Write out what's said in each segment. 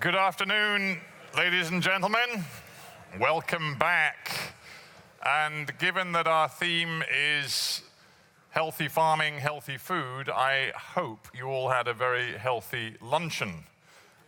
Good afternoon, ladies and gentlemen. Welcome back. And given that our theme is healthy farming, healthy food, I hope you all had a very healthy luncheon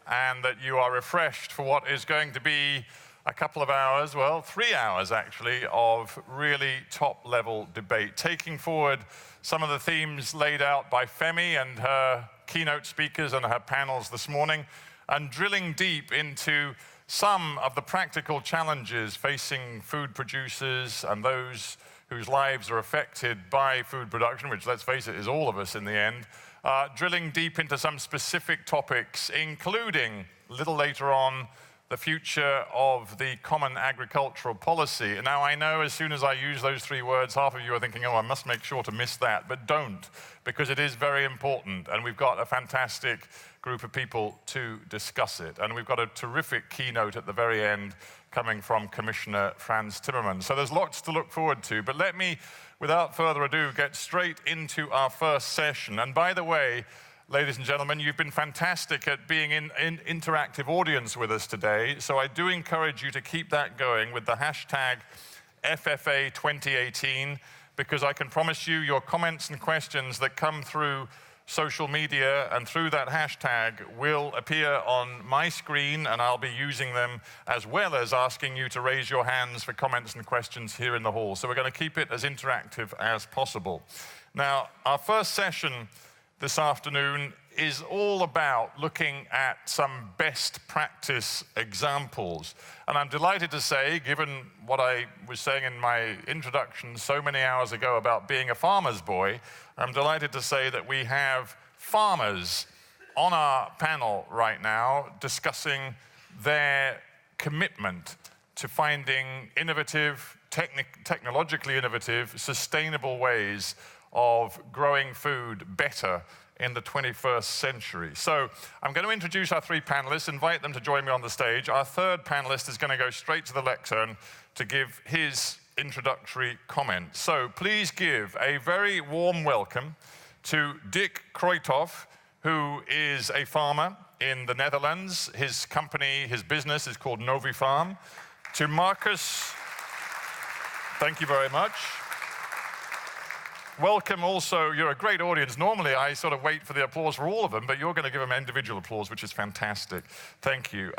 and that you are refreshed for what is going to be a couple of hours, well, 3 hours actually, of really top-level debate, taking forward some of the themes laid out by Femi and her keynote speakers and her panels this morning, and drilling deep into some of the practical challenges facing food producers and those whose lives are affected by food production, which, let's face it, is all of us in the end, drilling deep into some specific topics, including, a little later on, the future of the Common Agricultural Policy. Now, I know as soon as I use those three words, half of you are thinking, oh, I must make sure to miss that, but don't, because it is very important, and we've got a fantastic group of people to discuss it. And we've got a terrific keynote at the very end coming from Commissioner Frans Timmermans. So there's lots to look forward to, but let me, without further ado, get straight into our first session. And by the way, ladies and gentlemen, you've been fantastic at being in interactive audience with us today, so I do encourage you to keep that going with the hashtag FFA2018, because I can promise you your comments and questions that come through social media and through that hashtag will appear on my screen, and I'll be using them as well as asking you to raise your hands for comments and questions here in the hall. So we're going to keep it as interactive as possible. Now, our first session this afternoon is all about looking at some best practice examples. And I'm delighted to say, given what I was saying in my introduction so many hours ago about being a farmer's boy, I'm delighted to say that we have farmers on our panel right now discussing their commitment to finding innovative, technologically innovative, sustainable ways of growing food better in the 21st century. So I'm going to introduce our three panelists, invite them to join me on the stage. Our third panelist is going to go straight to the lectern to give his introductory comments. So please give a very warm welcome to Dick Kruithof, who is a farmer in the Netherlands. His company, his business is called Novifarm. To Marcus, thank you very much. Welcome also, you're a great audience. Normally I sort of wait for the applause for all of them, but you're going to give them individual applause, which is fantastic. Thank you.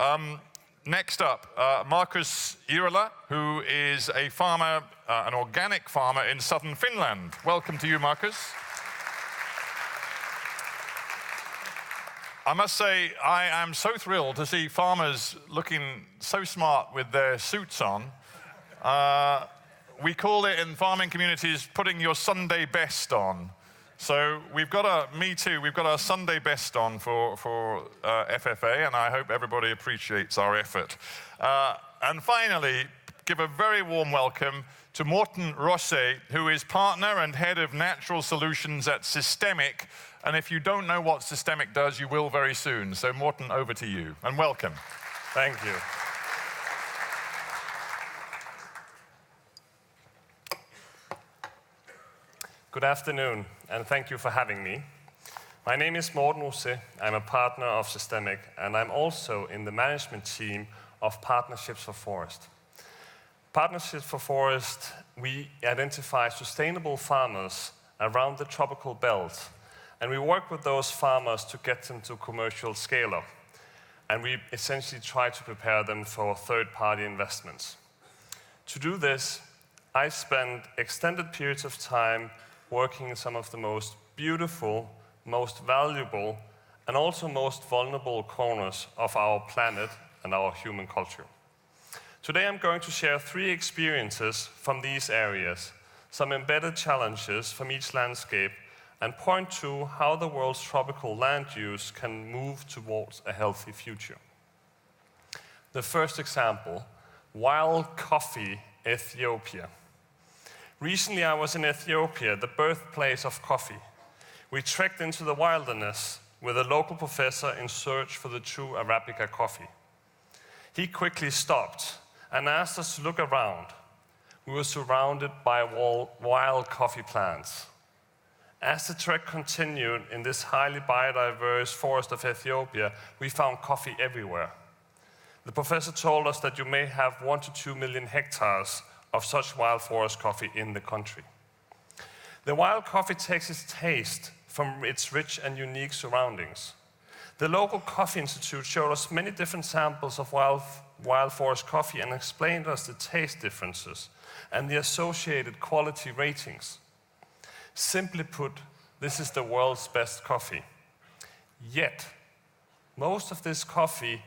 Next up, Marcus Yrjölä, who is a farmer, an organic farmer in southern Finland. Welcome to you, Marcus. I must say, I am so thrilled to see farmers looking so smart with their suits on. We call it in farming communities putting your Sunday best on. So we've got we've got our Sunday best on for FFA, and I hope everybody appreciates our effort. And finally, give a very warm welcome to Morten Rosset, who is partner and head of natural solutions at Systemic. And if you don't know what Systemic does, you will very soon. So Morten, over to you, and welcome. Thank you. Good afternoon, and thank you for having me. My name is Morten Rosset. I'm a partner of Systemic, and I'm also in the management team of Partnerships for Forest. Partnerships for Forest, we identify sustainable farmers around the tropical belt, and we work with those farmers to get them to commercial scale-up. And we essentially try to prepare them for third-party investments. To do this, I spend extended periods of time working in some of the most beautiful, most valuable, and also most vulnerable corners of our planet and our human culture. Today I'm going to share 3 experiences from these areas, some embedded challenges from each landscape, and point to how the world's tropical land use can move towards a healthy future. The first example, wild coffee, Ethiopia. Recently, I was in Ethiopia, the birthplace of coffee. We trekked into the wilderness with a local professor in search for the true Arabica coffee. He quickly stopped and asked us to look around. We were surrounded by wild coffee plants. As the trek continued in this highly biodiverse forest of Ethiopia, we found coffee everywhere. The professor told us that you may have 1 to 2 million hectares of such wild forest coffee in the country. The wild coffee takes its taste from its rich and unique surroundings. The local Coffee Institute showed us many different samples of wild forest coffee and explained us the taste differences and the associated quality ratings. Simply put, this is the world's best coffee. Yet, most of this coffee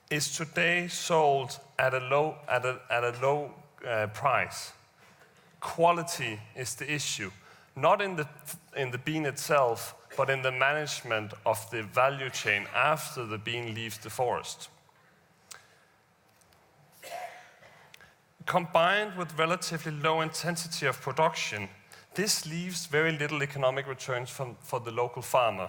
is today sold at a low price. Quality is the issue, not in the bean itself, but in the management of the value chain after the bean leaves the forest. Combined with relatively low intensity of production, this leaves very little economic returns for the local farmer.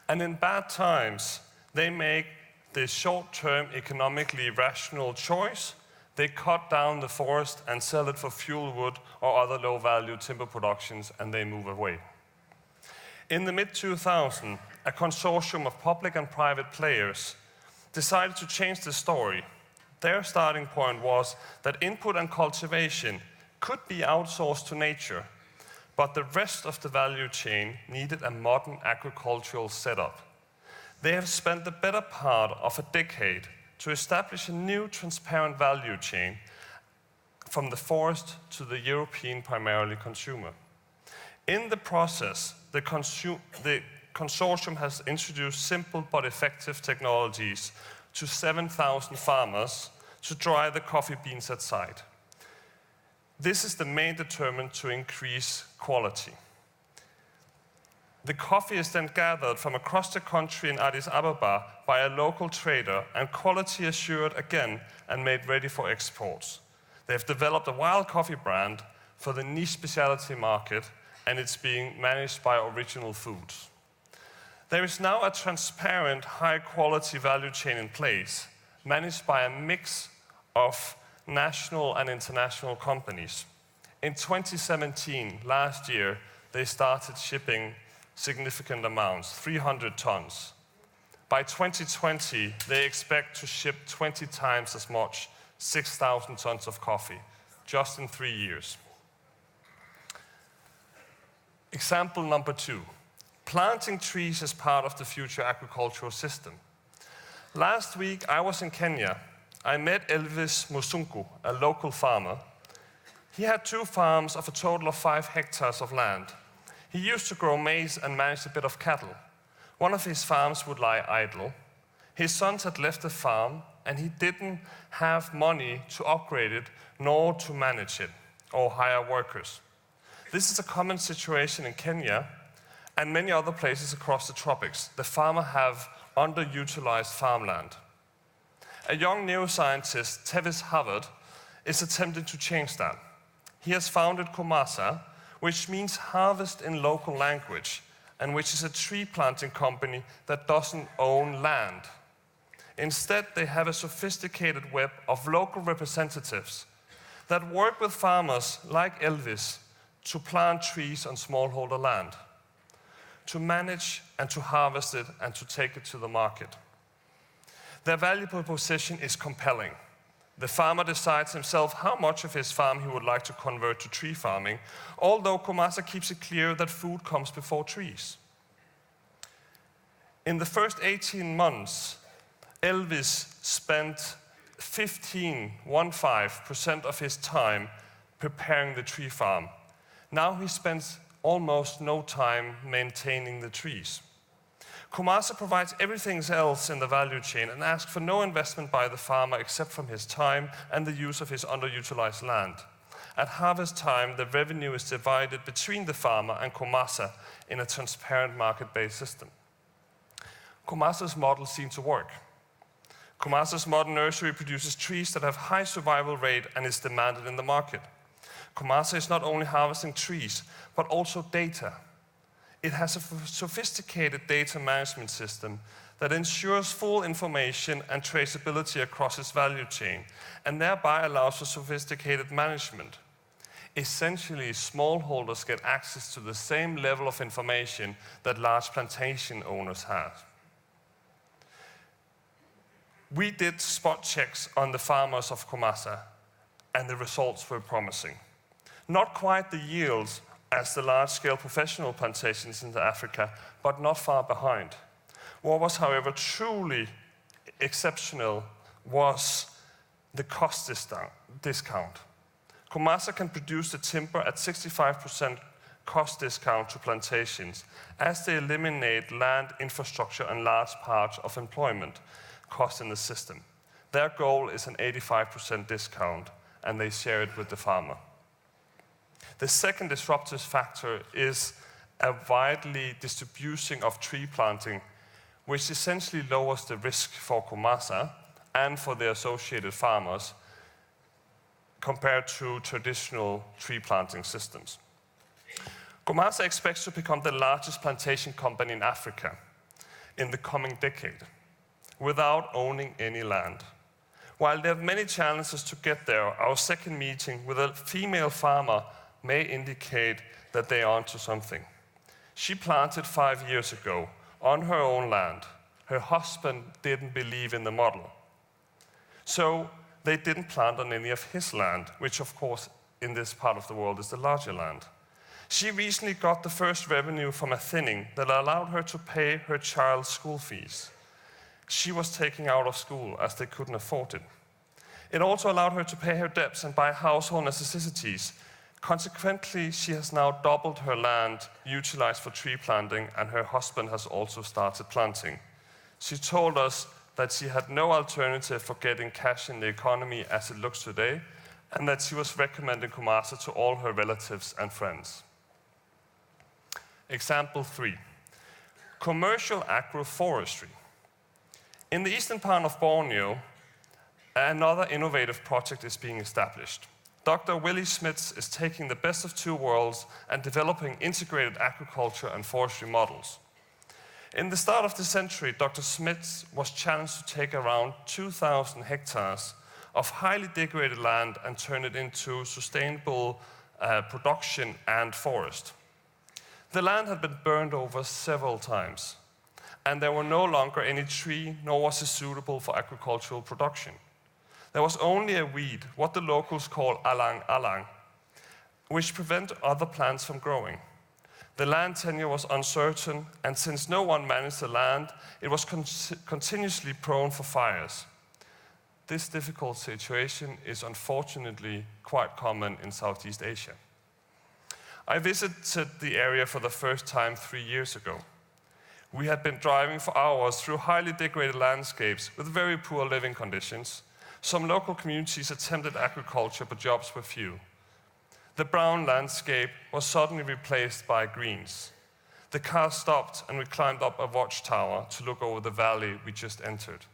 And in bad times, they make the short-term economically rational choice. They cut down the forest and sell it for fuel wood or other low-value timber productions, and they move away. In the mid-2000s, a consortium of public and private players decided to change the story. Their starting point was that input and cultivation could be outsourced to nature, but the rest of the value chain needed a modern agricultural setup. They have spent the better part of a decade to establish a new transparent value chain from the forest to the European primarily consumer. In the process, the consortium has introduced simple but effective technologies to 7,000 farmers to dry the coffee beans at site. This is the main determinant to increase quality. The coffee is then gathered from across the country in Addis Ababa by a local trader and quality assured again and made ready for exports. They have developed a wild coffee brand for the niche specialty market, and it's being managed by Original Foods. There is now a transparent, high-quality value chain in place, managed by a mix of national and international companies. In 2017, last year, they started shipping significant amounts, 300 tons. By 2020, they expect to ship 20 times as much, 6,000 tons of coffee, just in 3 years. Example number 2, planting trees as part of the future agricultural system. Last week, I was in Kenya. I met Elvis Musungu, a local farmer. He had 2 farms of a total of 5 hectares of land. He used to grow maize and manage a bit of cattle. One of his farms would lie idle. His sons had left the farm, and he didn't have money to upgrade it, nor to manage it, or hire workers. This is a common situation in Kenya and many other places across the tropics. The farmer have underutilized farmland. A young neuroscientist, Tevis Harvard, is attempting to change that. He has founded Kumasa, which means harvest in local language, and which is a tree planting company that doesn't own land. Instead, they have a sophisticated web of local representatives that work with farmers like Elvis to plant trees on smallholder land, to manage and to harvest it and to take it to the market. Their value proposition is compelling. The farmer decides himself how much of his farm he would like to convert to tree farming, although Kumasa keeps it clear that food comes before trees. In the first 18 months, Elvis spent 15% of his time preparing the tree farm. Now he spends almost no time maintaining the trees. Kumasa provides everything else in the value chain and asks for no investment by the farmer except from his time and the use of his underutilized land. At harvest time, the revenue is divided between the farmer and Kumasa in a transparent market-based system. Kumasa's model seems to work. Kumasa's modern nursery produces trees that have high survival rate and is demanded in the market. Kumasa is not only harvesting trees, but also data. It has a sophisticated data management system that ensures full information and traceability across its value chain, and thereby allows for sophisticated management. Essentially, smallholders get access to the same level of information that large plantation owners have. We did spot checks on the farmers of Kumasa, and the results were promising. Not quite the yields as the large-scale professional plantations in Africa, but not far behind. What was, however, truly exceptional was the cost discount. Kumasa can produce the timber at 65% cost discount to plantations, as they eliminate land infrastructure and large parts of employment cost in the system. Their goal is an 85% discount, and they share it with the farmer. The second disruptive factor is a widely distribution of tree planting, which essentially lowers the risk for Kumasa and for the associated farmers compared to traditional tree planting systems. Kumasa expects to become the largest plantation company in Africa in the coming decade, without owning any land. While they have many challenges to get there, our second meeting with a female farmer may indicate that they are onto something. She planted 5 years ago on her own land. Her husband didn't believe in the model. So they didn't plant on any of his land, which of course in this part of the world is the larger land. She recently got the first revenue from a thinning that allowed her to pay her child's school fees. She was taken out of school as they couldn't afford it. It also allowed her to pay her debts and buy household necessities. Consequently, she has now doubled her land utilized for tree planting, and her husband has also started planting. She told us that she had no alternative for getting cash in the economy as it looks today, and that she was recommending Kumasa to all her relatives and friends. Example 3, commercial agroforestry. In the eastern part of Borneo, another innovative project is being established. Dr. Willy Smits is taking the best of two worlds and developing integrated agriculture and forestry models. In the start of the century, Dr. Smits was challenged to take around 2,000 hectares of highly degraded land and turn it into sustainable production and forest. The land had been burned over several times, and there were no longer any tree, nor was it suitable for agricultural production. There was only a weed, what the locals call alang-alang, which prevented other plants from growing. The land tenure was uncertain, and since no one managed the land, it was continuously prone for fires. This difficult situation is unfortunately quite common in Southeast Asia. I visited the area for the first time 3 years ago. We had been driving for hours through highly degraded landscapes with very poor living conditions. Some local communities attempted agriculture, but jobs were few. The brown landscape was suddenly replaced by greens. The car stopped and we climbed up a watchtower to look over the valley we just entered.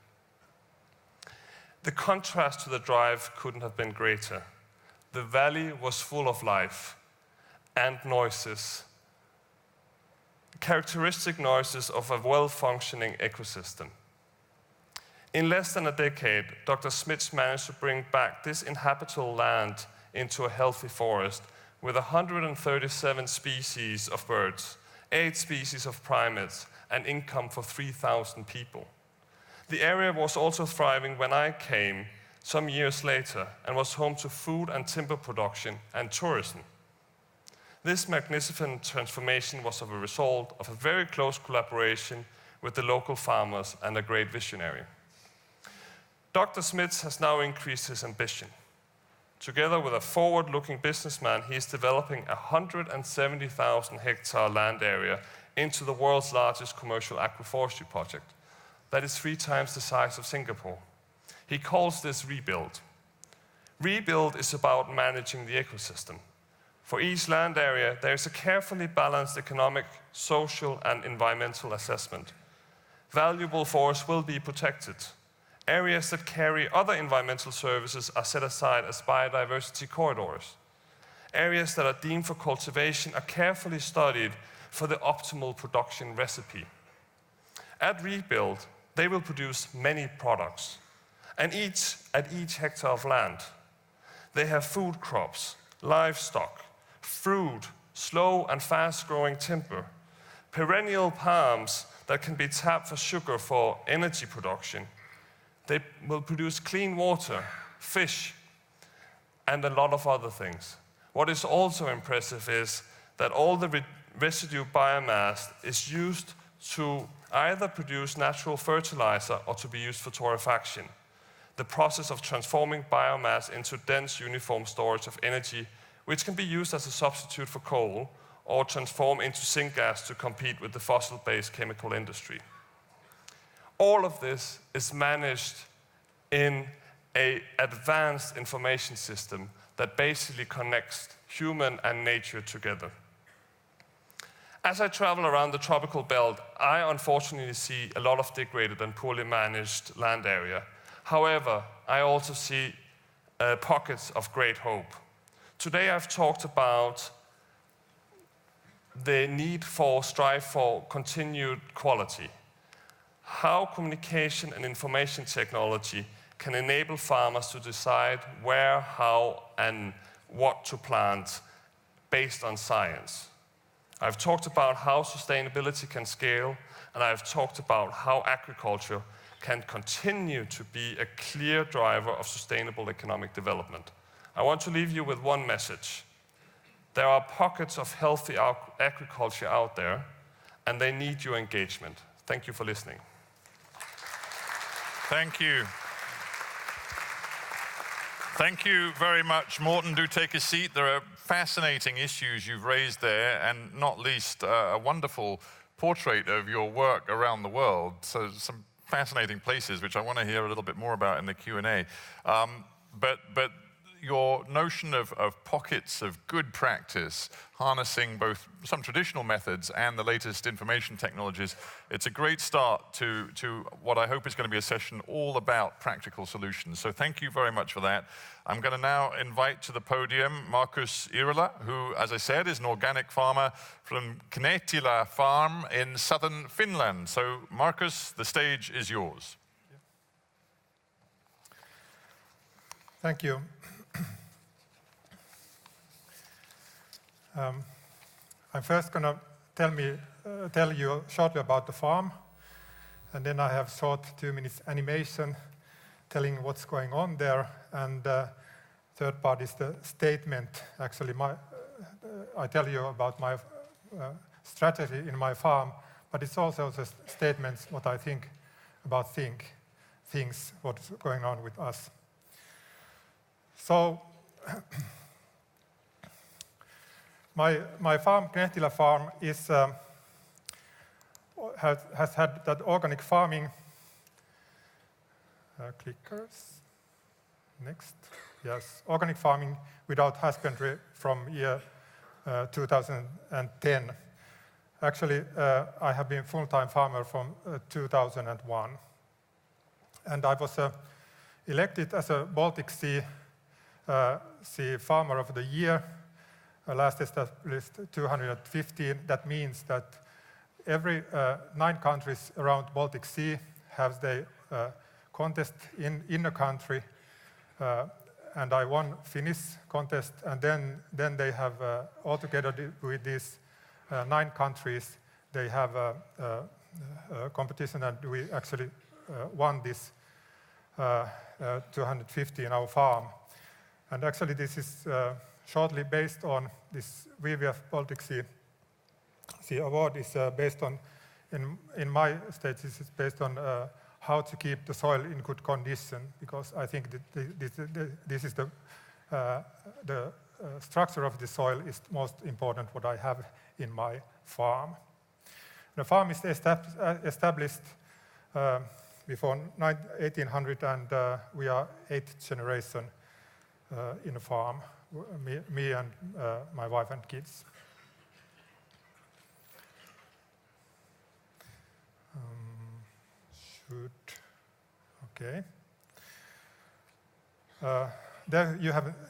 The contrast to the drive couldn't have been greater. The valley was full of life and noises, characteristic noises of a well-functioning ecosystem. In less than a decade, Dr. Smits managed to bring back this inhabitable land into a healthy forest with 137 species of birds, 8 species of primates, and income for 3,000 people. The area was also thriving when I came some years later and was home to food and timber production and tourism. This magnificent transformation was a result of a very close collaboration with the local farmers and a great visionary. Dr. Smits has now increased his ambition. Together with a forward-looking businessman, he is developing a 170,000 hectare land area into the world's largest commercial agroforestry project. That is 3 times the size of Singapore. He calls this Rebuild. Rebuild is about managing the ecosystem. For each land area, there is a carefully balanced economic, social, and environmental assessment. Valuable forests will be protected. Areas that carry other environmental services are set aside as biodiversity corridors. Areas that are deemed for cultivation are carefully studied for the optimal production recipe. At Rebuild, they will produce many products, and at each hectare of land. They have food crops, livestock, fruit, slow and fast-growing timber, perennial palms that can be tapped for sugar for energy production. They will produce clean water, fish, and a lot of other things. What is also impressive is that all the residue biomass is used to either produce natural fertilizer or to be used for torrefaction, the process of transforming biomass into dense uniform storage of energy, which can be used as a substitute for coal or transform into syngas to compete with the fossil-based chemical industry. All of this is managed in an advanced information system that basically connects human and nature together. As I travel around the tropical belt, I unfortunately see a lot of degraded and poorly managed land area. However, I also see pockets of great hope. Today I've talked about the need for strive for continued quality. How communication and information technology can enable farmers to decide where, how, and what to plant based on science. I've talked about how sustainability can scale, and I've talked about how agriculture can continue to be a clear driver of sustainable economic development. I want to leave you with one message. There are pockets of healthy agriculture out there, and they need your engagement. Thank you for listening. Thank you. Thank you very much, Morten. Do take a seat. There are fascinating issues you've raised there, and not least a wonderful portrait of your work around the world. So some fascinating places, which I want to hear a little bit more about in the Q&A. But your notion of pockets of good practice, harnessing both some traditional methods and the latest information technologies, it's a great start to what I hope is going to be a session all about practical solutions. So thank you very much for that. I'm going to now invite to the podium Markus Irala, who, as I said, is an organic farmer from Knehtila farm in southern Finland. So Markus, the stage is yours. Thank you. I'm first going to tell you shortly about the farm, and then I have short 2 minutes animation telling what's going on there, and third part is the statement. Actually, I tell you about my strategy in my farm, but it's also the statements what I think about things, what's going on with us. So. My farm, Knehtila farm, has had that organic farming. Clickers. Next. Yes, organic farming without husbandry from year 2010. Actually, I have been full-time farmer from 2001. And I was elected as a Baltic Sea Farmer of the Year. Last established 215. That means that every 9 countries around Baltic Sea have their contest in a country, and I won Finnish contest, and then they have altogether with these 9 countries, they have a competition, and we actually won this 250 in our farm. And actually this is shortly based on this WWF Baltic Sea Award is based on, in my state, this is based on how to keep the soil in good condition, because I think that this is the structure of the soil is most important what I have in my farm. The farm is established before 1800, and we are 8th generation in a farm. Me and my wife and kids. Okay. There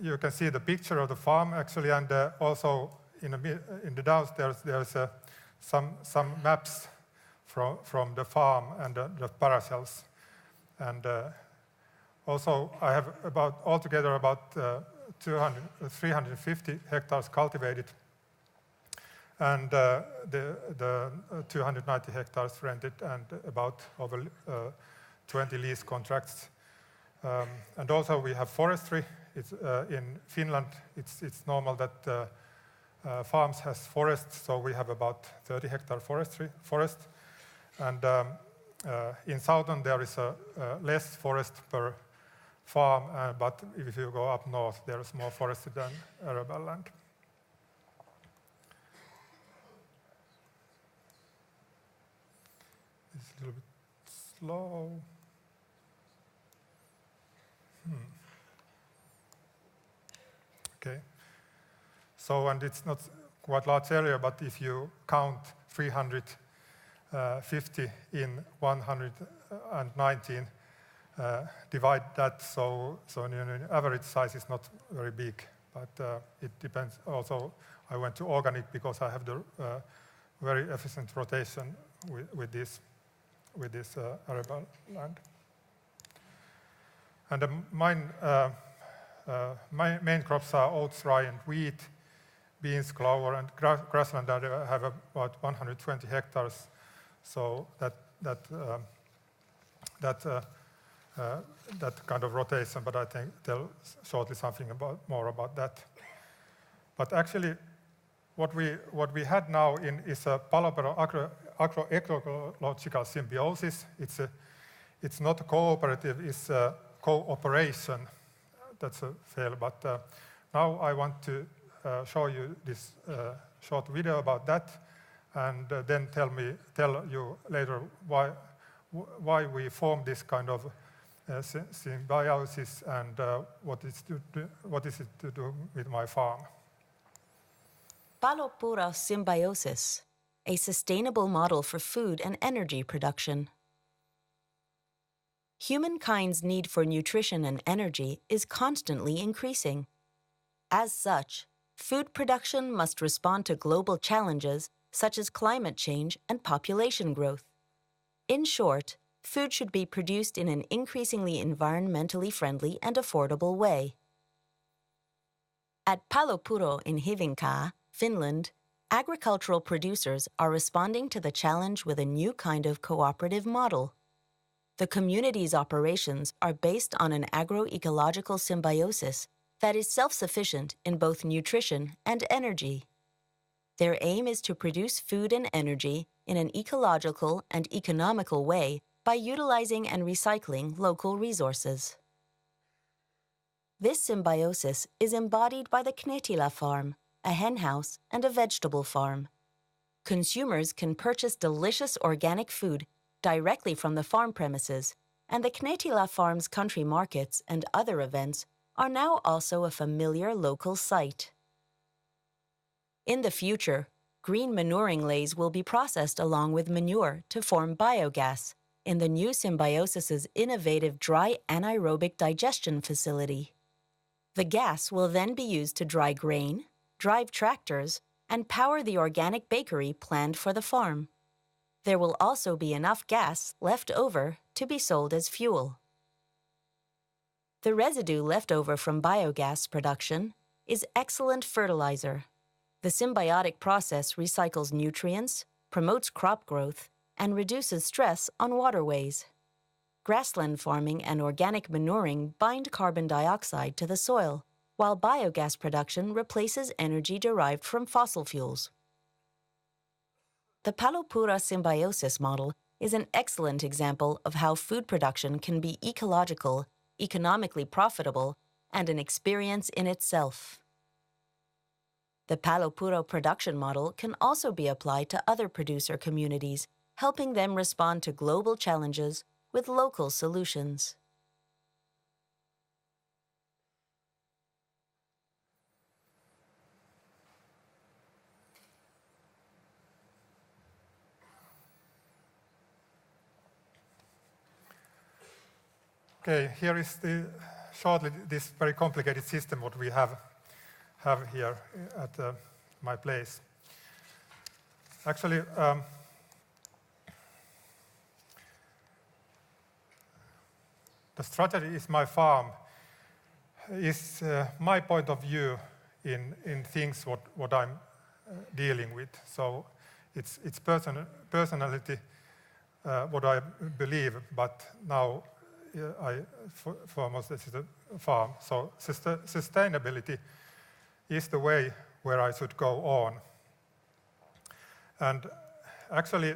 you can see the picture of the farm actually, and also in the downstairs there's some maps from the farm and the parcels, and also I have altogether about 350 hectares cultivated, and the 290 hectares rented, and about over 20 lease contracts. And also we have forestry. In Finland, it's normal that farms has forests, so we have about 30-hectare forest. And in southern there is less forest per farm, but if you go up north, there is more forested than arable land. It's a little bit slow. Okay. So, and it's not quite large area, but if you count 350 in 119, divide that, so average size is not very big, but it depends. Also, I went to organic because I have the very efficient rotation with this arable land. And my main crops are oats, rye, and wheat, beans, clover, and grassland. I have about 120 hectares, so that kind of rotation. But I think tell shortly something more about that. But actually, what we had now is a Palopero agroecological symbiosis. It's not a cooperative; it's a cooperation. That's a fail, but now I want to show you this short video about that, and then tell you later why we form this kind of symbiosis and what is it to do with my farm. Palopero symbiosis, a sustainable model for food and energy production. Humankind's need for nutrition and energy is constantly increasing. As such, food production must respond to global challenges such as climate change and population growth. In short, food should be produced in an increasingly environmentally friendly and affordable way. At Palopuro in Hyvinkää, Finland, agricultural producers are responding to the challenge with a new kind of cooperative model. The community's operations are based on an agroecological symbiosis that is self-sufficient in both nutrition and energy. Their aim is to produce food and energy in an ecological and economical way by utilizing and recycling local resources. This symbiosis is embodied by the Knetila farm, a henhouse, and a vegetable farm. Consumers can purchase delicious organic food directly from the farm premises, and the Knetila farm's country markets and other events are now also a familiar local sight. In the future, green manuring lays will be processed along with manure to form biogas in the new symbiosis's innovative dry anaerobic digestion facility. The gas will then be used to dry grain, drive tractors, and power the organic bakery planned for the farm. There will also be enough gas left over to be sold as fuel. The residue left over from biogas production is excellent fertilizer. The symbiotic process recycles nutrients, promotes crop growth, and reduces stress on waterways. Grassland farming and organic manuring bind carbon dioxide to the soil, while biogas production replaces energy derived from fossil fuels. The Palopuro symbiosis model is an excellent example of how food production can be ecological, economically profitable, and an experience in itself. The Palopuro production model can also be applied to other producer communities, helping them respond to global challenges with local solutions. Okay, here is shortly this very complicated system what we have here at my place. Actually, the strategy is my farm, is my point of view in things what I'm dealing with. So it's personality what I believe, but now foremost this is a farm. So sustainability is the way where I should go on. And actually,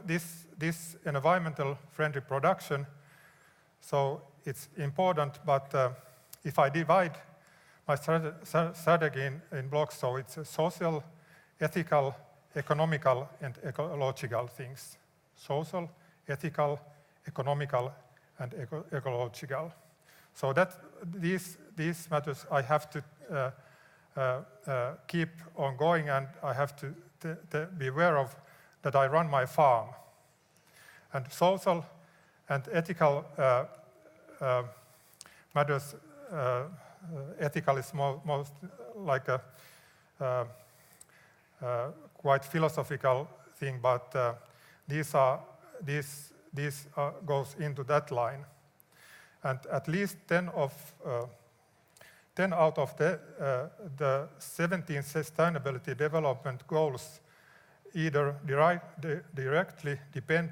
this environmental friendly production, so it's important, but if I divide my strategy in blocks, so it's social, ethical, economical, and ecological things. Social, ethical, economical, and ecological. So that these matters I have to keep on going, and I have to be aware of that I run my farm. And social and ethical matters, ethical is most like a quite philosophical thing, but these goes into that line. And at least 10 out of the 17 sustainability development goals either directly depend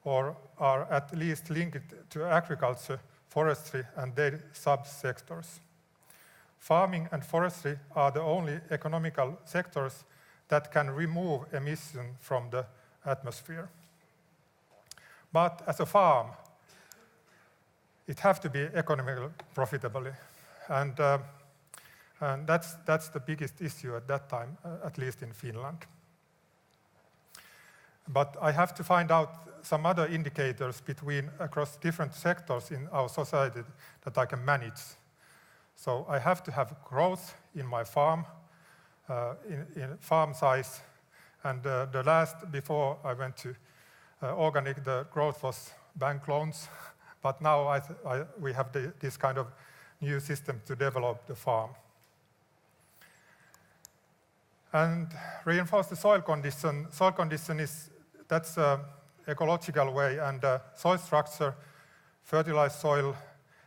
or are at least linked to agriculture, forestry, and their subsectors. Farming and forestry are the only economical sectors that can remove emission from the atmosphere. But as a farm, it has to be economically profitable, and that's the biggest issue at that time, at least in Finland. But I have to find out some other indicators across different sectors in our society that I can manage. So I have to have growth in my farm, in farm size, and the last, before I went to organic, the growth was bank loans, but now we have this kind of new system to develop the farm. And reinforce the soil condition. Soil condition that's an ecological way, and soil structure, fertilized soil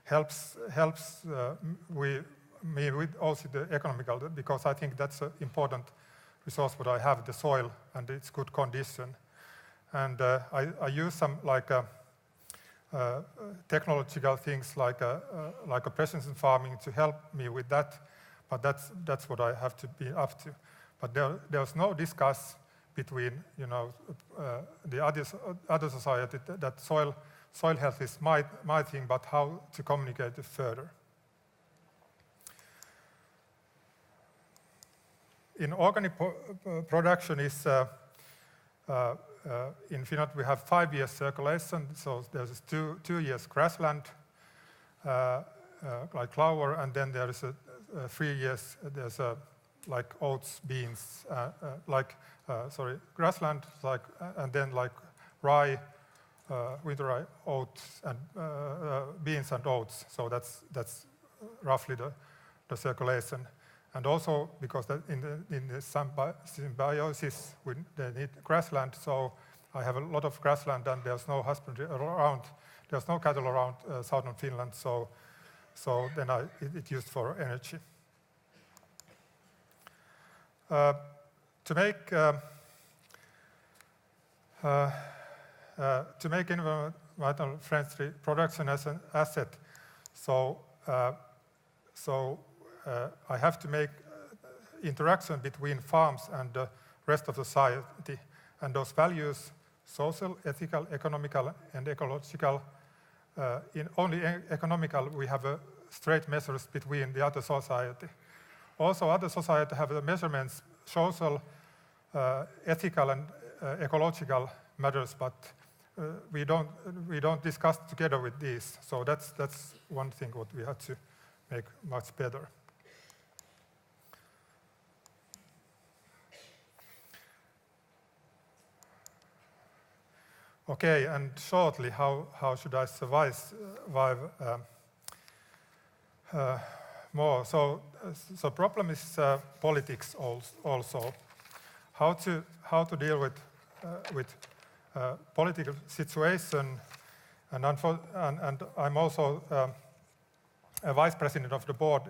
helps me with also the economical, because I think that's an important resource what I have, the soil, and its good condition. And I use some technological things like a precision farming to help me with that, but that's what I have to be up to. But there's no discuss between the other society that soil health is my thing, but how to communicate it further. In organic production is in Finland we have 5 years circulation, so there's 2 years grassland like clover, and then there is 3 years there's like oats, beans, grassland, and then like rye, winter rye, oats, and beans and oats. So that's roughly the circulation. And also because in the symbiosis they need grassland, so I have a lot of grassland, and there's no husbandry around. There's no cattle around southern Finland, so then it's used for energy. To make environmental friendly production as an asset, so I have to make interaction between farms and the rest of society, and those values, social, ethical, economical, and ecological. Only economical we have straight measures between the other society. Also, other society have the measurements, social, ethical, and ecological matters, but we don't discuss together with these. So that's one thing what we have to make much better. Okay, and shortly, how should I survive more? So problem is politics also. How to deal with political situation, and I'm also a vice president of the board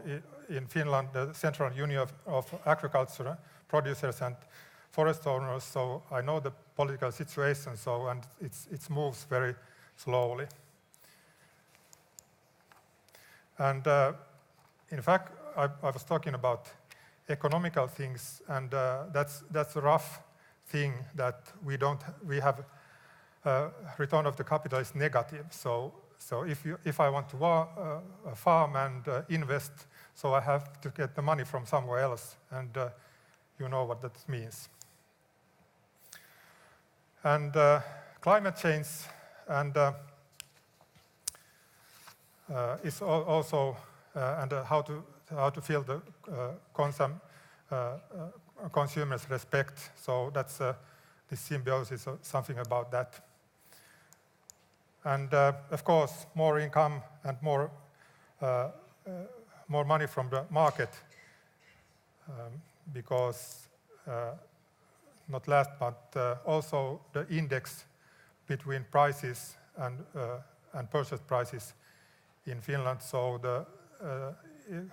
in Finland, the Central Union of Agriculture Producers, and forest owners, so I know the political situation, and it moves very slowly. And in fact, I was talking about economical things, and that's a rough thing that we have return of the capital is negative. So if I want to farm and invest, so I have to get the money from somewhere else, and you know what that means. And climate change and is also and how to feel the consumers' respect. So that's this symbiosis, something about that. And of course, more income and more money from the market, because not last, but also the index between prices and purchase prices in Finland. So the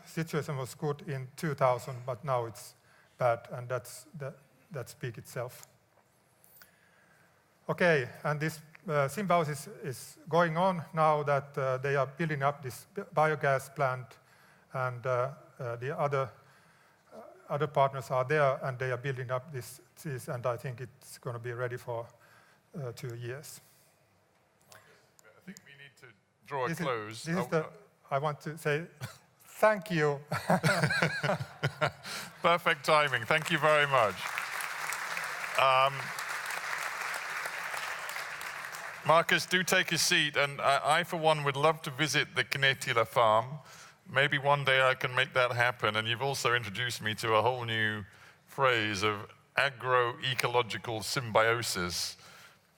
situation was good in 2000, but now it's bad, and that speaks itself. Okay, and this symbiosis is going on now that they are building up this biogas plant, and the other partners are there, and they are building up this, and I think it's going to be ready for 2 years. I think we need to draw a close. I want to say thank you. Perfect timing. Thank you very much. Marcus, do take a seat, and I, for one, would love to visit the Knetila farm. Maybe one day I can make that happen, and you've also introduced me to a whole new phrase of agroecological symbiosis,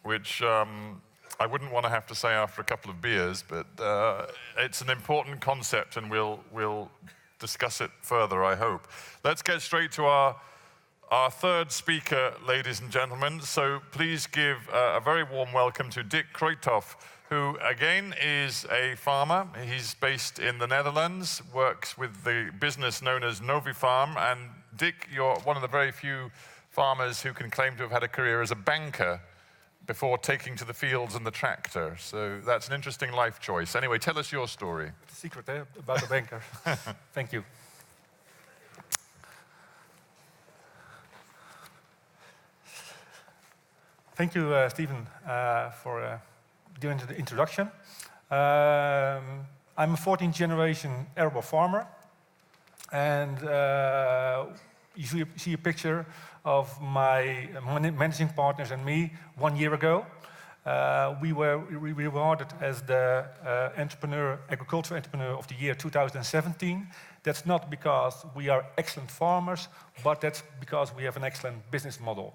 which I wouldn't want to have to say after a couple of beers, but it's an important concept, and we'll discuss it further, I hope. Let's get straight to our third speaker, ladies and gentlemen. So please give a very warm welcome to Dick Kruithof, who again is a farmer. He's based in the Netherlands, works with the business known as Novifarm. And Dick, you're one of the very few farmers who can claim to have had a career as a banker before taking to the fields and the tractor. So that's an interesting life choice. Anyway, tell us your story. The secret about a banker. Thank you. Thank you, Stephen, for doing the introduction. I'm a 14th generation arable farmer, and you see a picture of my managing partners and me 1 year ago. We were rewarded as the agricultural entrepreneur of the year 2017. That's not because we are excellent farmers, but that's because we have an excellent business model.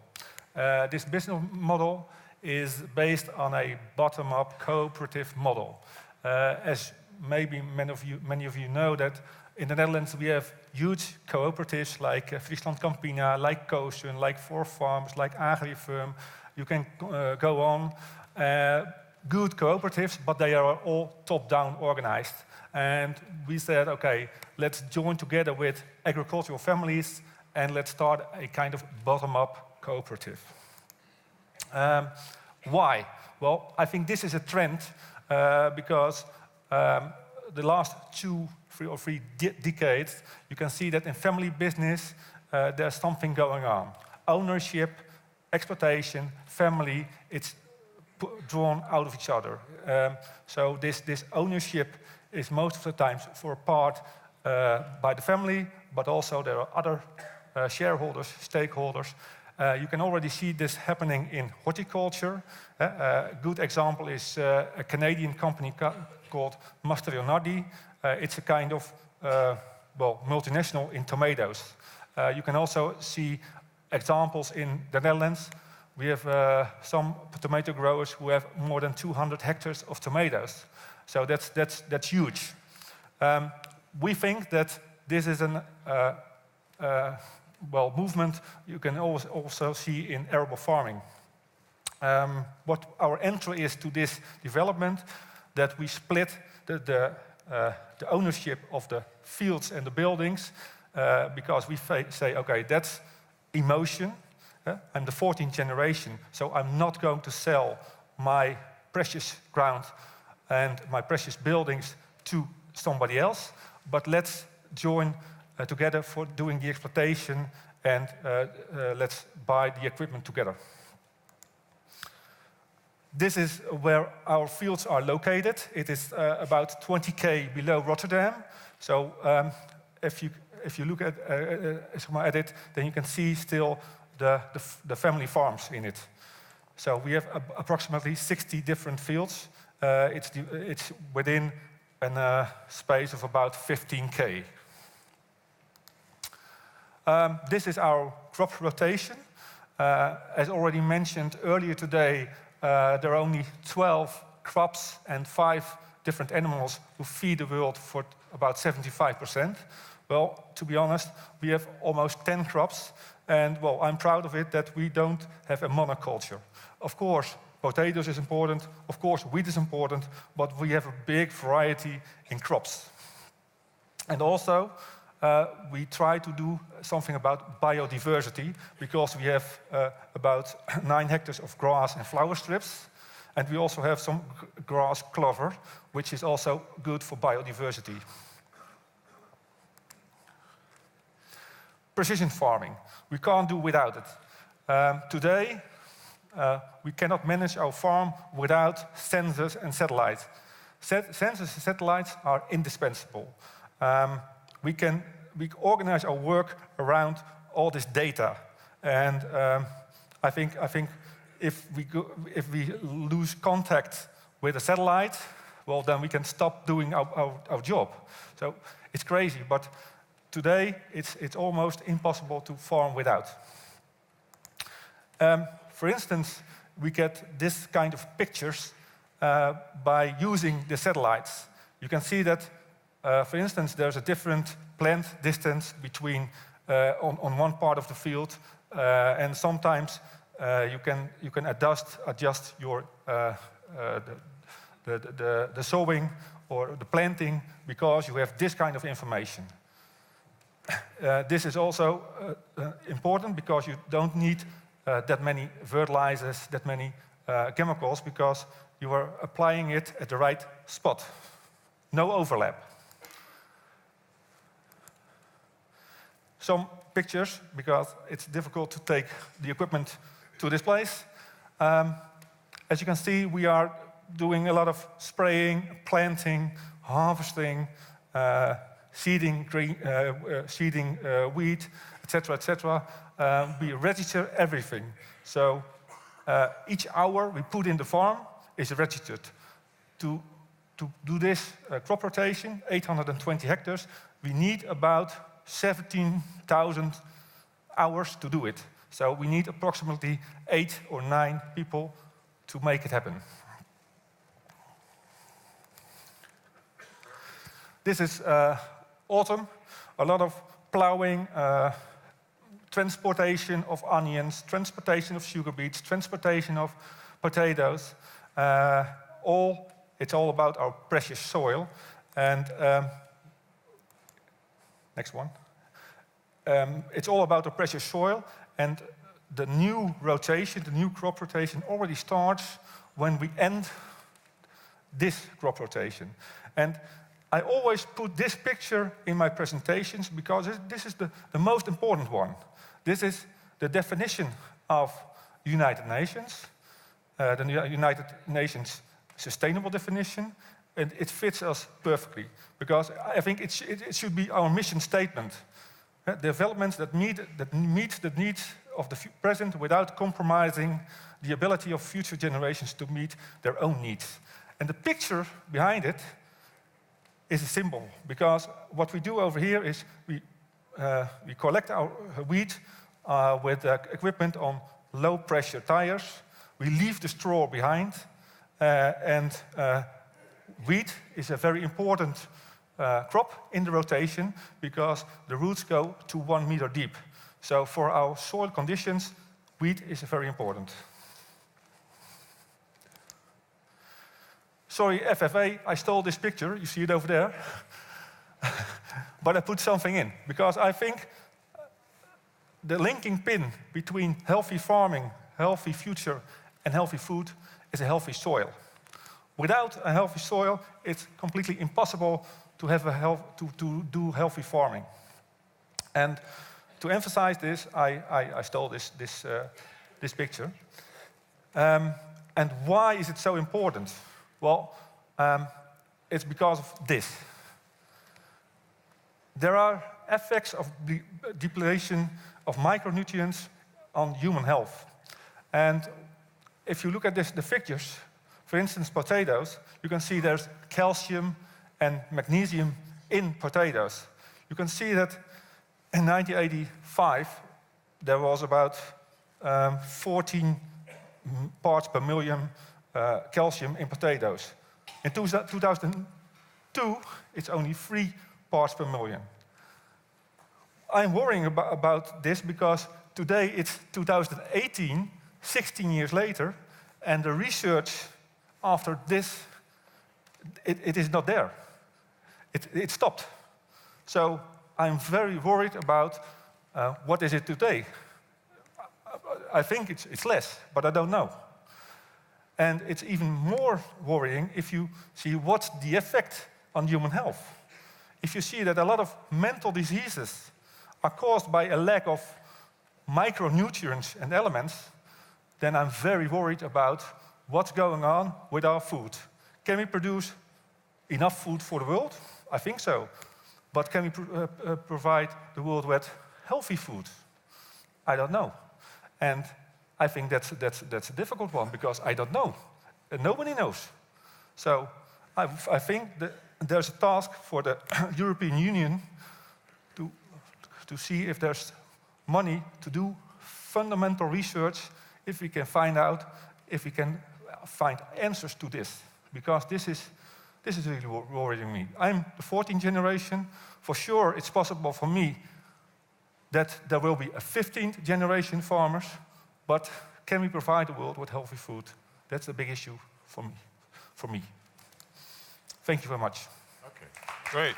This business model is based on a bottom-up cooperative model. As maybe many of you know, that in the Netherlands we have huge cooperatives like Friesland Campina, like Koosun, like Four Farms, like AgriFirm. You can go on. Good cooperatives, but they are all top-down organized. And we said, okay, let's join together with agricultural families and let's start a kind of bottom-up cooperative. Why? Well, I think this is a trend because the last 2, 3 or 4 decades, you can see that in family business, there's something going on. Ownership, exploitation, family, it's drawn out of each other. So this ownership is most of the times for a part by the family, but also there are other shareholders, stakeholders. You can already see this happening in horticulture. A good example is a Canadian company called Mastronardi. It's a kind of multinational in tomatoes. You can also see examples in the Netherlands. We have some tomato growers who have more than 200 hectares of tomatoes. So that's huge. We think that this is an movement you can also see in arable farming. What our entry is to this development, that we split the ownership of the fields and the buildings because we say, okay, that's emotion, I'm the 14th generation, so I'm not going to sell my precious ground and my precious buildings to somebody else, but let's join together for doing the exploitation, and let's buy the equipment together. This is where our fields are located. It is about 20k below Rotterdam. So if you look at it, then you can see still the family farms in it. So we have approximately 60 different fields. It's within a space of about 15k. This is our crop rotation. As already mentioned earlier today, there are only 12 crops and 5 different animals who feed the world for about 75%. Well, to be honest, we have almost 10 crops, and well, I'm proud of it that we don't have a monoculture. Of course, potatoes is important, of course, wheat is important, but we have a big variety in crops. And also, we try to do something about biodiversity, because we have about 9 hectares of grass and flower strips, and we also have some grass clover, which is also good for biodiversity. Precision farming. We can't do without it. Today, we cannot manage our farm without sensors and satellites. Sensors and satellites are indispensable. We organize our work around all this data, and I think if we lose contact with a satellite, well, then we can stop doing our job. So it's crazy, but today it's almost impossible to farm without. For instance, we get this kind of pictures by using the satellites. You can see that, for instance, there's a different plant distance between on one part of the field, and sometimes you can adjust your the sowing or the planting because you have this kind of information. This is also important because you don't need that many fertilizers, that many chemicals, because you are applying it at the right spot. No overlap. Some pictures, because it's difficult to take the equipment to this place. As you can see, we are doing a lot of spraying, planting, harvesting, seeding wheat, etc., etc. We register everything. So each hour we put in the farm is registered. To do this crop rotation, 820 hectares, we need about 17,000 hours to do it. So we need approximately 8 or 9 people to make it happen. This is autumn, a lot of plowing, transportation of onions, transportation of sugar beets, transportation of potatoes. It's all about our precious soil. And next one. It's all about our precious soil, and the new rotation, the new crop rotation already starts when we end this crop rotation. And I always put this picture in my presentations because this is the most important one. This is the definition of United Nations, the United Nations sustainable definition, and it fits us perfectly because I think it should be our mission statement. Developments that meet the needs of the present without compromising the ability of future generations to meet their own needs. And the picture behind it is a symbol, because what we do over here is we collect our wheat with equipment on low-pressure tires. We leave the straw behind, and wheat is a very important crop in the rotation because the roots go to 1 meter deep. So for our soil conditions, wheat is very important. Sorry, FFA, I stole this picture. You see it over there. But I put something in because I think the linking pin between healthy farming, healthy future, and healthy food is a healthy soil. Without a healthy soil, it's completely impossible to have to do healthy farming. And to emphasize this, I stole this picture. And why is it so important? Well, it's because of this. There are effects of depletion of micronutrients on human health. And if you look at the figures, for instance, potatoes, you can see there's calcium and magnesium in potatoes. You can see that in 1985, there was about 14 parts per million calcium in potatoes. In 2002, it's only 3 parts per million. I'm worrying about this because today it's 2018, 16 years later, and the research after this, it is not there. It stopped. So I'm very worried about what is it today. I think it's less, but I don't know. And it's even more worrying if you see what's the effect on human health. If you see that a lot of mental diseases are caused by a lack of micronutrients and elements, then I'm very worried about what's going on with our food. Can we produce enough food for the world? I think so. But can we provide the world with healthy food? I don't know. And I think that's a difficult one because I don't know. And nobody knows. So I think that there's a task for the European Union to see if there's money to do fundamental research, if we can find out, if we can find answers to this. Because this is really worrying me. I'm the 14th generation. For sure, it's possible for me that there will be a 15th generation farmers, but can we provide the world with healthy food? That's a big issue for me. Thank you very much. Okay, great.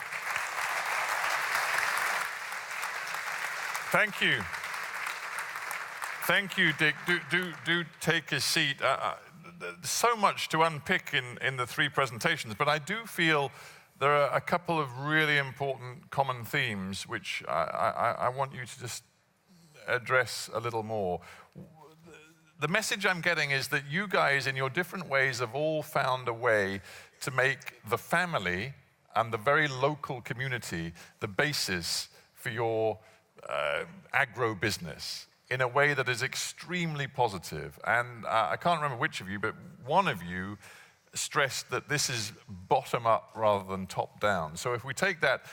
Thank you. Thank you, Dick. Do take a seat. So much to unpick in the 3 presentations, but I do feel there are a couple of really important common themes which I want you to just address a little more. The message I'm getting is that you guys, in your different ways, have all found a way to make the family and the very local community the basis for your agro-business in a way that is extremely positive. And I can't remember which of you, but one of you stressed that this is bottom-up rather than top-down. So if we take that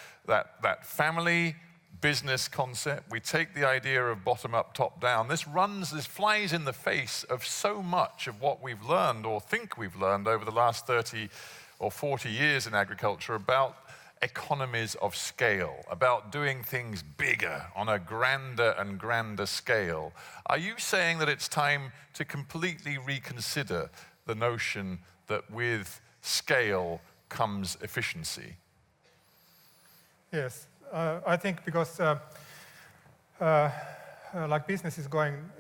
family business concept, we take the idea of bottom-up, top-down, this flies in the face of so much of what we've learned or think we've learned over the last 30 or 40 years in agriculture about economies of scale, about doing things bigger on a grander and grander scale. Are you saying that it's time to completely reconsider the notion that with scale comes efficiency? Yes, I think because like business is going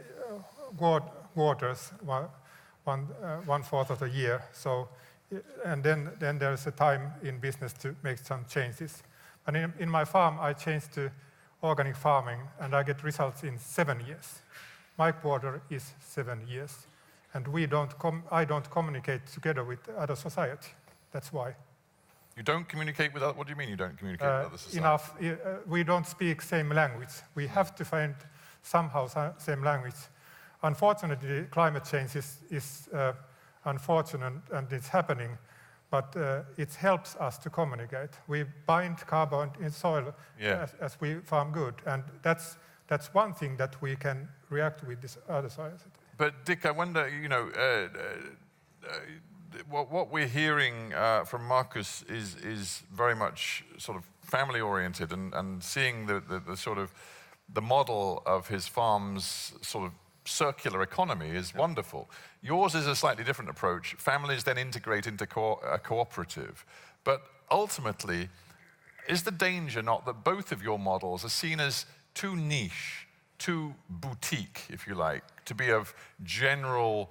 quarters, 1/4 of the year, so and then there's a time in business to make some changes. And in my farm, I changed to organic farming, and I get results in 7 years. My quarter is 7 years, and I don't communicate together with other society. That's why. You don't communicate with other, what do you mean you don't communicate with other society? Enough. We don't speak same language. We have to find somehow same language. Unfortunately, climate change is unfortunate and it's happening, but it helps us to communicate. We bind carbon in soil as we farm good, and that's one thing that we can react with this other society. But Dick, I wonder, what we're hearing from Marcus is very much sort of family-oriented and seeing the sort of the model of his farm's sort of circular economy is wonderful. Yours is a slightly different approach. Families then integrate into a cooperative. But ultimately, is the danger not that both of your models are seen as too niche, too boutique, if you like, to be of general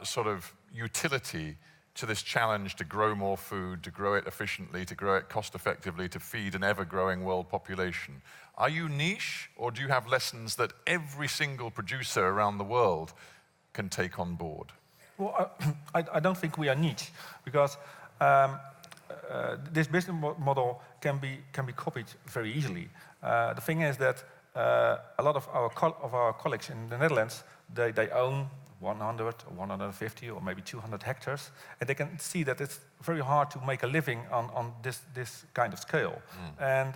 sort of utility to this challenge to grow more food, to grow it efficiently, to grow it cost effectively, to feed an ever-growing world population? Are you niche, or do you have lessons that every single producer around the world can take on board? Well, I don't think we are niche, because this business model can be copied very easily. The thing is that a lot of our colleagues in the Netherlands, they own 100 or 150 or maybe 200 hectares, and they can see that it's very hard to make a living on this kind of scale. And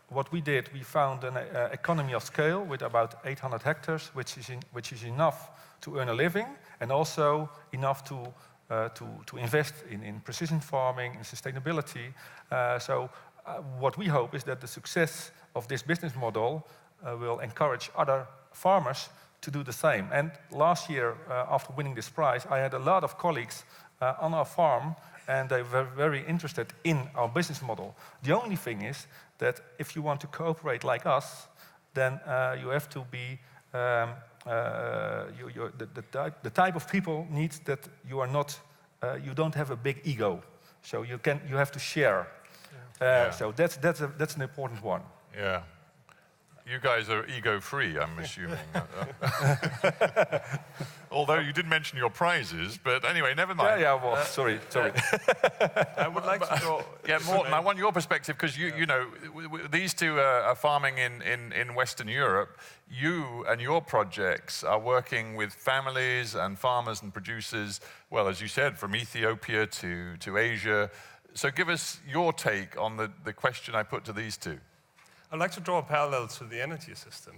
what we did, we found an economy of scale with about 800 hectares, which is enough to earn a living, and also enough to invest in precision farming and sustainability. What we hope is that the success of this business model will encourage other farmers to do the same. And last year, after winning this prize, I had a lot of colleagues on our farm, and they were very interested in our business model. The only thing is that if you want to cooperate like us, then you have to be the type of people needs that you are not, you don't have a big ego, so you have to share. So that's an important one. Yeah. You guys are ego-free, I'm assuming. Although you did mention your prizes, but anyway, never mind. Well, sorry. I would like to go... Morten, I want your perspective, because you know, these two are farming in Western Europe. You and your projects are working with families and farmers and producers, well, as you said, from Ethiopia to Asia. So give us your take on the question I put to these two. I'd like to draw a parallel to the energy system,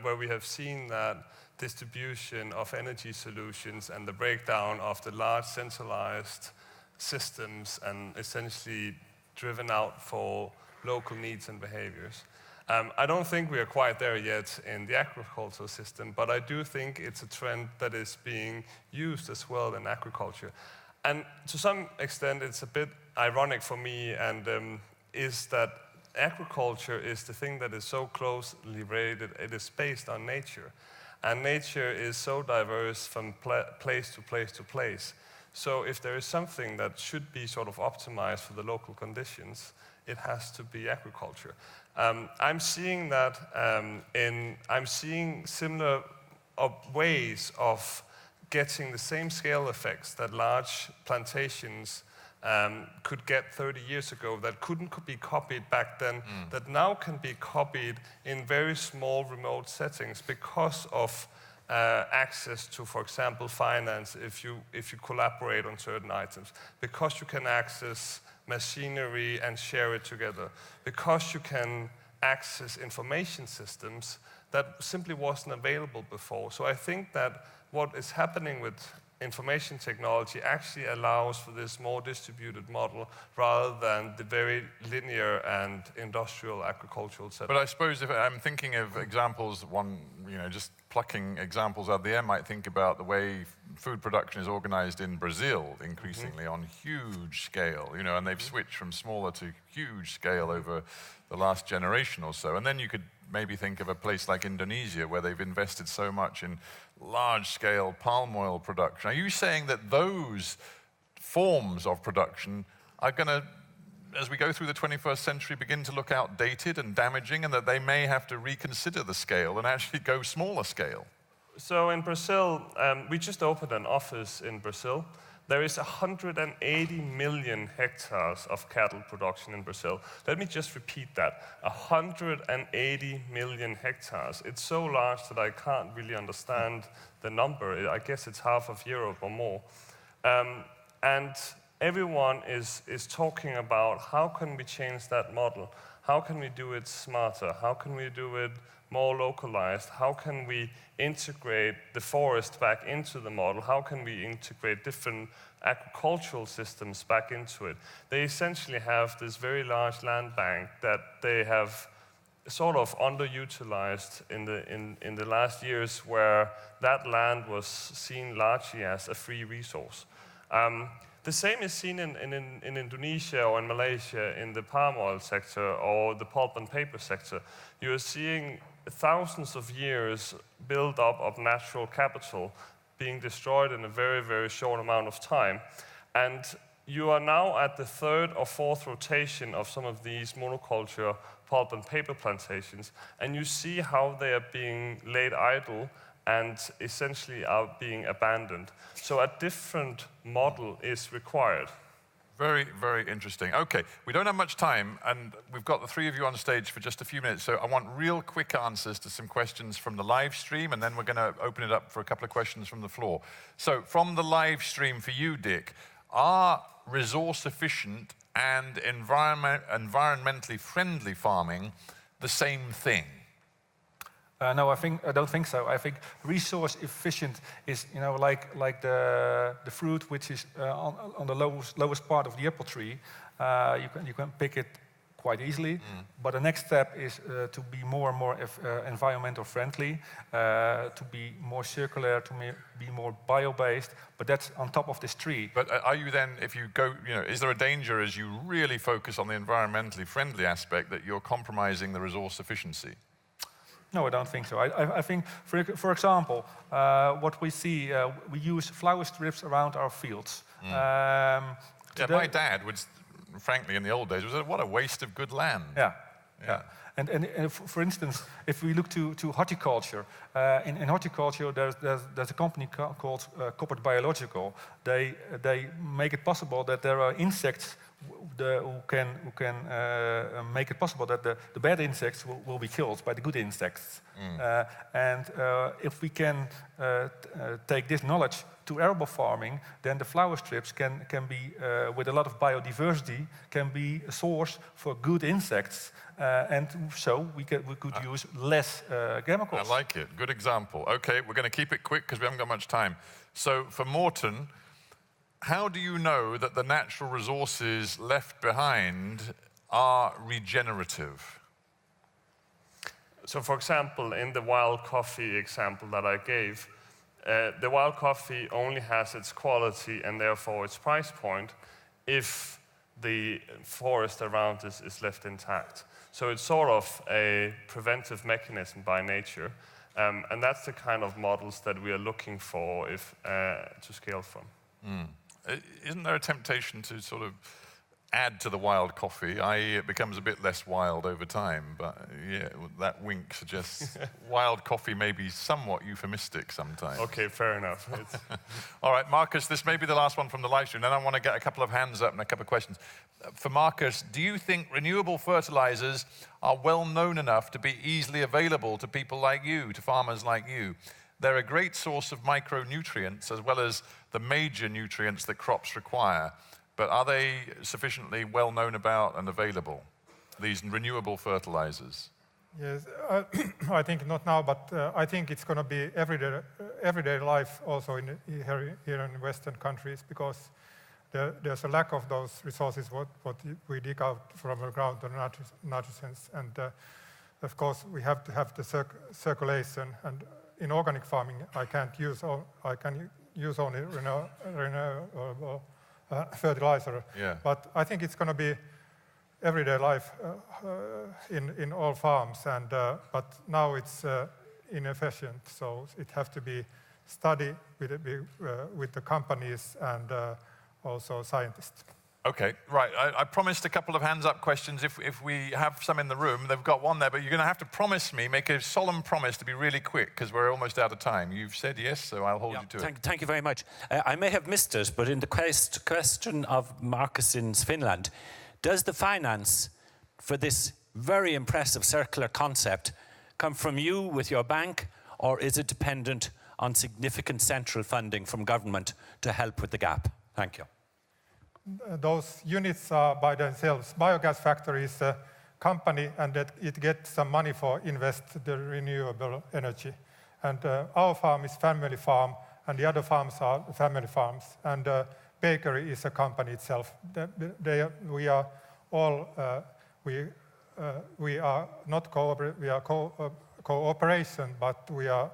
where we have seen that distribution of energy solutions and the breakdown of the large centralized systems and essentially driven out for local needs and behaviors. I don't think we are quite there yet in the agricultural system, but I do think it's a trend that is being used as well in agriculture. And to some extent, it's a bit ironic for me, and is that agriculture is the thing that is so closely related. It is based on nature. And nature is so diverse from place to place to place. So if there is something that should be sort of optimized for the local conditions, it has to be agriculture. I'm seeing that I'm seeing similar ways of getting the same scale effects that large plantations could get 30 years ago, that couldn't be copied back then, that now can be copied in very small remote settings because of access to, for example, finance if you collaborate on certain items, because you can access machinery and share it together, because you can access information systems that simply wasn't available before. So I think that what is happening with information technology actually allows for this more distributed model rather than the very linear and industrial agricultural setup. But I suppose if I'm thinking of examples, just plucking examples out of the air, might think about the way food production is organized in Brazil increasingly on huge scale, and they've switched from smaller to huge scale over the last generation or so. And then you could maybe think of a place like Indonesia, where they've invested so much in large-scale palm oil production. Are you saying that those forms of production are going to, as we go through the 21st century, begin to look outdated and damaging, and that they may have to reconsider the scale and actually go smaller scale? So in Brazil, we just opened an office in Brazil. There is 180 million hectares of cattle production in Brazil. Let me just repeat that. 180 million hectares. It's so large that I can't really understand the number. I guess it's half of Europe or more. And everyone is talking about how can we change that model? How can we do it smarter? How can we do it more localized? How can we integrate the forest back into the model? How can we integrate different agricultural systems back into it? They essentially have this very large land bank that they have sort of underutilized in the last years, where that land was seen largely as a free resource. The same is seen in Indonesia or in Malaysia in the palm oil sector or the pulp and paper sector. You are seeing thousands of years build up of natural capital being destroyed in a very, very short amount of time. And you are now at the third or fourth rotation of some of these monoculture pulp and paper plantations, and you see how they are being laid idle and essentially are being abandoned. So a different model is required. Very, very interesting. Okay, we don't have much time, and we've got the three of you on stage for just a few minutes, so I want real quick answers to some questions from the live stream, and then we're going to open it up for a couple of questions from the floor. So, from the live stream for you, Dick, are resource-efficient and environmentally friendly farming the same thing? No, I don't think so. I think resource efficient is, like the fruit which is on the lowest part of the apple tree. You can pick it quite easily. But the next step is to be more and more environmental friendly, to be more circular, to be more bio-based. But that's on top of this tree. But are you then, if you go, is there a danger as you really focus on the environmentally friendly aspect that you're compromising the resource efficiency? No, I don't think so. I think, for example, what we see, we use flower strips around our fields. Yeah, my dad would, frankly, in the old days, was what a waste of good land. Yeah. And for instance, if we look to horticulture, in horticulture, there's a company called Corporate Biological. They make it possible that there are insects who can make it possible that the bad insects will be killed by the good insects. And if we can take this knowledge to arable farming, then the flower strips can be, with a lot of biodiversity, can be a source for good insects. And so we could use less chemicals. I like it. Good example. Okay, we're going to keep it quick because we haven't got much time. So for Morten, how do you know that the natural resources left behind are regenerative? So for example, in the wild coffee example that I gave, the wild coffee only has its quality and therefore its price point if the forest around is left intact. So it's sort of a preventive mechanism by nature. And that's the kind of models that we are looking for to scale from. Isn't there a temptation to sort of add to the wild coffee, i.e. it becomes a bit less wild over time, but yeah, that wink suggests wild coffee may be somewhat euphemistic sometimes. Okay, fair enough. All right, Marcus, this may be the last one from the live stream, then I want to get a couple of hands up and a couple of questions. For Marcus, do you think renewable fertilizers are well known enough to be easily available to people like you, to farmers like you? They're a great source of micronutrients as well as the major nutrients that crops require. But are they sufficiently well known about and available, these renewable fertilizers? Yes, I think not now, but I think it's going to be everyday life also here in Western countries, because there's a lack of those resources what we dig out from the ground, the nutrients, and of course we have to have the circulation. And in organic farming, I can use only renewable fertilizer. Yeah. But I think it's going to be everyday life in all farms, and but now it's inefficient, so it has to be studied with the companies and also scientists. Okay, right. I promised a couple of hands-up questions. If we have some in the room, they've got one there, but you're going to have to promise me, make a solemn promise to be really quick, because we're almost out of time. You've said yes, so I'll hold you to it. Thank you very much. I may have missed it, but in the question of Marcus in Finland, does the finance for this very impressive circular concept come from you with your bank, or is it dependent on significant central funding from government to help with the gap? Thank you. Those units are by themselves. Biogas factory is a company, and that it gets some money for invest the renewable energy. And our farm is family farm, and the other farms are family farms. And bakery is a company itself. We are all we are not cooperation, but we are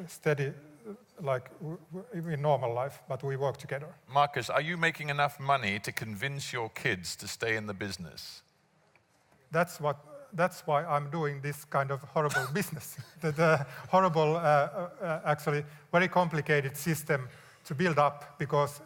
steady, like in normal life, but we work together. Marcus, are you making enough money to convince your kids to stay in the business? That's that's why I'm doing this kind of horrible business. The horrible, actually, very complicated system to build up, because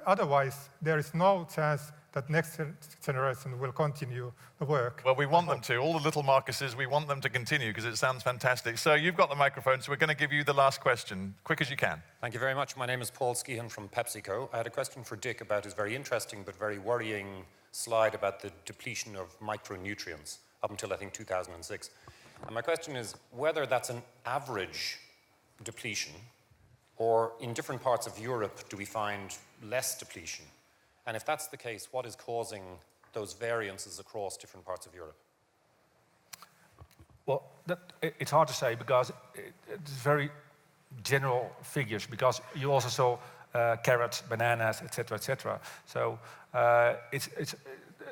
otherwise there is no chance that next generation will continue the work. Well, we want them to. All the little Marcuses, we want them to continue because it sounds fantastic. So you've got the microphone, so we're going to give you the last question, quick as you can. Thank you very much. My name is Paul Skehan from PepsiCo. I had a question for Dick about his very interesting but very worrying slide about the depletion of micronutrients up until, I think, 2006. And my question is whether that's an average depletion, or in different parts of Europe do we find less depletion? And if that's the case, what is causing those variances across different parts of Europe? Well, it's hard to say, because it's very general figures, because you also saw carrots, bananas, etc., etc. So it's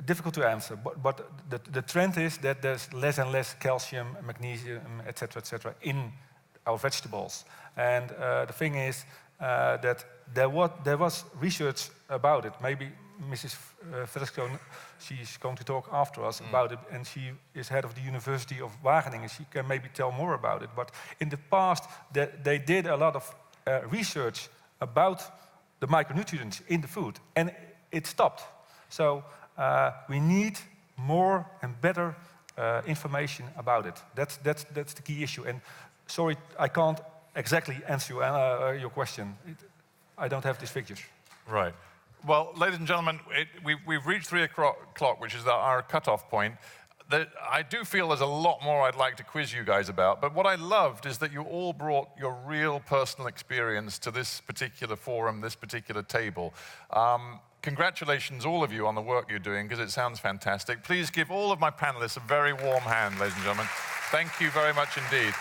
difficult to answer. But the trend is that there's less and less calcium, magnesium, etc., in our vegetables. And the thing is that there was research about it. Maybe Mrs. Fresco, she's going to talk after us about it, and she is head of the University of Wageningen, and she can maybe tell more about it. But in the past, they did a lot of research about the micronutrients in the food, and it stopped. So we need more and better information about it. That's the key issue. And sorry, I can't exactly answer your question. I don't have these figures. Right. Well, ladies and gentlemen, we've reached 3 o'clock, which is our cutoff point. I do feel there's a lot more I'd like to quiz you guys about, but what I loved is that you all brought your real personal experience to this particular forum, this particular table. Congratulations, all of you, on the work you're doing, because it sounds fantastic. Please give all of my panelists a very warm hand, ladies and gentlemen. Thank you very much indeed.